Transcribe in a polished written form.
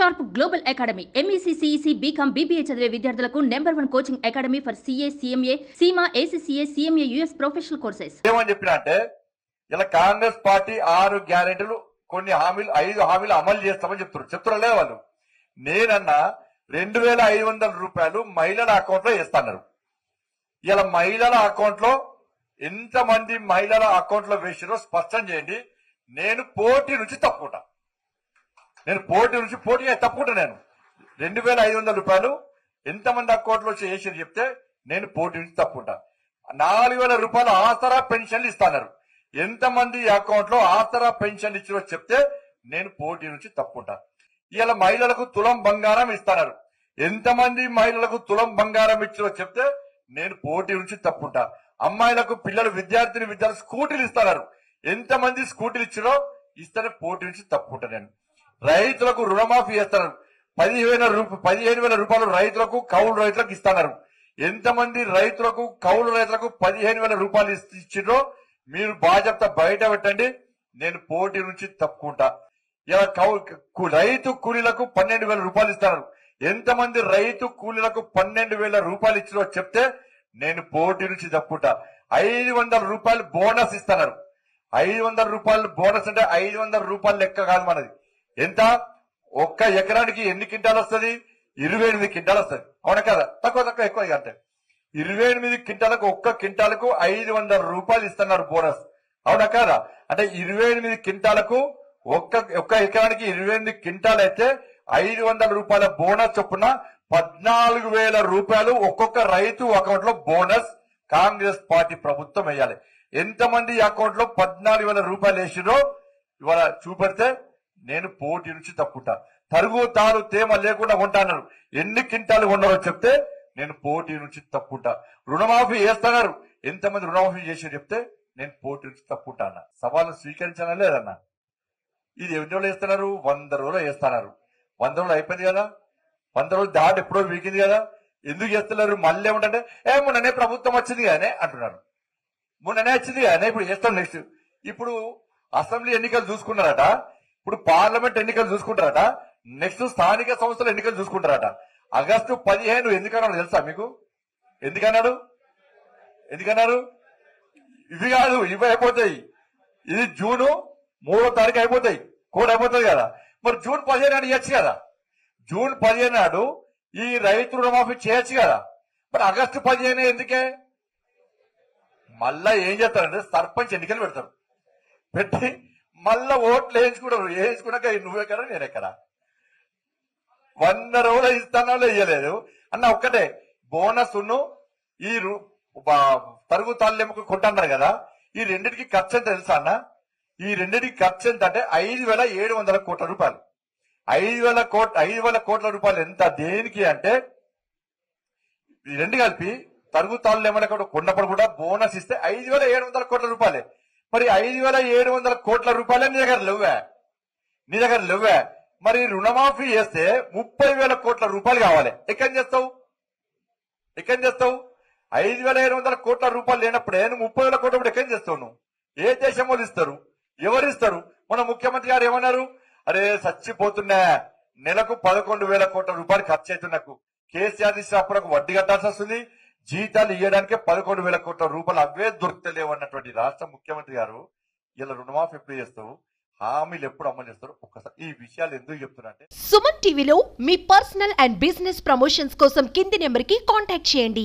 Sharp global academy MEC CEC BCom BBA చదివే విద్యార్థులకు #1 coaching academy for CA CMA CIMA ACCA CMA US professional courses. ఏమని చెప్పినా అంటే ఇలా కాంగ్రెస్ పార్టీ 6 గ్యారెంటీలు కొన్ని హామీలు 5 హామీలు అమలు చేస్తామని చెప్తున్నారు లేదు వాళ్ళు. నేనన్నా 2500 రూపాయలు మహిళల అకౌంట్ లో వేస్తున్నారు. ఇలా మహిళల అకౌంట్ లో ఎంతమంది మహిళల అకౌంట్ లో వేసిరో స్పష్టం చేయండి. నేను పోటీ నుంచి తప్పుకుంటా. నేను 2500 రూపాయలు ఎంతమంది అకౌంట్ లో వేసి చెప్తే నేను పోటీ నుంచి తప్పుకుంటా. 4000 రూపాయలు ఆసరా పెన్షన్లు ఇస్తున్నారు. ఎంతమంది అకౌంట్ లో ఆసరా పెన్షన్ ఇచ్చిరో చెప్తే నేను పోటీ నుంచి తప్పుకుంటా. ఇలా మహిళలకు తులం బంగారం ఇస్తున్నారు. ఎంతమంది మహిళలకు తులం బంగారం ఇచ్చిరో చెప్తే నేను పోటీ నుంచి తప్పుకుంటా. అమ్మాయిలకు పిల్లలు విద్యార్థులు స్కూటీలు ఇస్తున్నారు. ఎంతమంది స్కూటీలు ఇచ్చిరో ఇస్తేనే పోటీ నుంచి తప్పుకుంటా. నేను రైతులకు రుణమాఫీ చేస్తున్నారు. 15,000 రూపాయలు రైతులకు కౌలు రైతులకు ఇస్తున్నారు. ఎంతమంది రైతులకు కౌలు రైతులకు 15,000 రూపాయలు ఇచ్చిరో మీరు బాధ్యత బయట పెట్టండి. నేను పోటీ నుంచి తప్పుకుంటా. ఇలా రైతు కూలీలకు 12,000 రూపాయలు ఇస్తున్నారు. ఎంతమంది రైతు కూలీలకు 12,000 రూపాయలు ఇచ్చిరో చెప్తే నేను పోటీ నుంచి తప్పుకుంటా. 500 రూపాయలు బోనస్ ఇస్తున్నారు. 500 రూపాయలు బోనస్ అంటే 500 రూపాయలు లెక్క కాదు మనది. ఎంత? ఒక్క ఎకరానికి ఎన్ని క్వింటాలు వస్తుంది? 28 క్వింటాలు వస్తుంది. అవునా కదా? తక్కువ ఎక్కువ అంటే 28 క్వింటాలకు ఒక్క క్వింటాలకు 500 రూపాయలు ఇస్తున్నారు బోనస్. అవునా కదా? అంటే 28 క్వింటాలకు ఒక్క ఎకరానికి 28 క్వింటాలు అయితే 500 రూపాయల బోనస్ చొప్పున 14,000 రూపాయలు ఒక్కొక్క రైతు అకౌంట్ లో బోనస్ కాంగ్రెస్ పార్టీ ప్రభుత్వం వేయాలి. ఎంతమంది అకౌంట్ లో 14,000 రూపాయలు వేసిరో ఇవాళ చూపెడితే నేను పోటీ నుంచి తప్పుకుంటా. తరుగు తారు తేమ లేకుండా కొంటాన్నారు. ఎన్ని క్వింటాలు కొన్నారో చెప్తే నేను పోటీ నుంచి తప్పుకుంటా. రుణమాఫీ చేస్తున్నారు. ఎంతమంది రుణమాఫీ చేసి చెప్తే నేను పోటీ నుంచి తప్పుకుంటా అన్న. సవాలు స్వీకరించానా లేదన్నా? ఇది ఎన్ని రోజులు వేస్తున్నారు? 100 రోజులు వేస్తున్నారు. 100 రోజులు అయిపోయింది కదా. 100 రోజులు దాటి ఎప్పుడో వీకింది కదా. ఎందుకు చేస్తున్నారు? మళ్ళీ ఏమంటే మొన్ననే ప్రభుత్వం వచ్చింది కానీ అంటున్నారు. మొన్ననే వచ్చింది కానీ ఇప్పుడు చేస్తాం. నెక్స్ట్ ఇప్పుడు అసెంబ్లీ ఎన్నికలు చూసుకున్నారట. ఇప్పుడు పార్లమెంట్ ఎన్నికలు చూసుకుంటారట. నెక్స్ట్ స్థానిక సంస్థల ఎన్నికలు చూసుకుంటారట. ఆగస్టు 15 ఎందుకన్నాడు తెలుసా మీకు? ఎందుకన్నారు? ఇవి కాదు, ఇవి అయిపోతాయి. ఇది జూన్ 3వ తారీఖు అయిపోతాయి. కోడ్ అయిపోతుంది కదా. మరి జూన్ 15 నాడు ఇవ్వచ్చు కదా. జూన్ 15 నాడు ఈ రైతు రుణమాఫీ చేయొచ్చు కదా. మరి ఆగస్టు 15 ఎందుకే? మళ్ళా ఏం చేస్తారంటే సర్పంచ్ ఎన్నికలు పెడతారు. పెట్టి మళ్ళా ఓట్లు వేయించుకున్నాక నువ్వెక్కడా నేనెక్కడా. 100 రోజులు ఇస్తానో ఇయ్యలేదు అన్న. ఒక్కటే బోనస్ ఈ తరుగు తాళ్ళెమ్మకు కొంటున్నారు కదా. ఈ రెండింటికి ఖర్చు ఎంత తెలుసా అన్న? ఈ రెండింటికి ఖర్చు ఎంత అంటే 5,700 కోట్ల రూపాయలు. 5,000 కోట్ల రూపాయలు ఎంత దేనికి అంటే ఈ రెండు కలిపి తరుగు తాళ్ళెమ్మల కొన్నప్పుడు కూడా బోనస్ ఇస్తే 5,700 కోట్ల రూపాయలే. మరి 5,700 కోట్ల రూపాయలే నీ దగ్గర లేవే. మరి రుణమాఫీ చేస్తే 30,000 కోట్ల రూపాయలు కావాలి. ఎక్కడి చేస్తావు? 5,700 కోట్ల రూపాయలు లేనప్పుడే నువ్వు 30,000 కోట్ల రూపాయలు ఎక్కడి చేస్తావు? నువ్వు ఏ దేశం వాళ్ళు ఇస్తారు? ఎవరిస్తారు? మన ముఖ్యమంత్రి గారు ఏమన్నారు? అరే చచ్చిపోతున్నా, నెలకు 11,000 కోట్ల రూపాయలు ఖర్చు అవుతుంది. నాకు కేసీఆర్ ఇచ్చినప్పుడు వడ్డీ కట్టాల్సి వస్తుంది. జీతాలు ఇవ్వడానికే 11,000 కోట్ల రూపాయలు అవే దొరుకుతలేవు అన్నటువంటి రాష్ట్ర ముఖ్యమంత్రి గారు ఇలా రుణమాఫీ ఎప్పుడు చేస్తారు? హామీలు ఎప్పుడు అమలు చేస్తారు? ఒక్కసారి ఈ విషయాలు ఎందుకు చెప్తున్నా అంటే సుమన్ టీవీలో మీ పర్సనల్ అండ్ బిజినెస్ ప్రమోషన్స్ కోసం కింది నెంబర్ కి కాంటాక్ట్ చేయండి.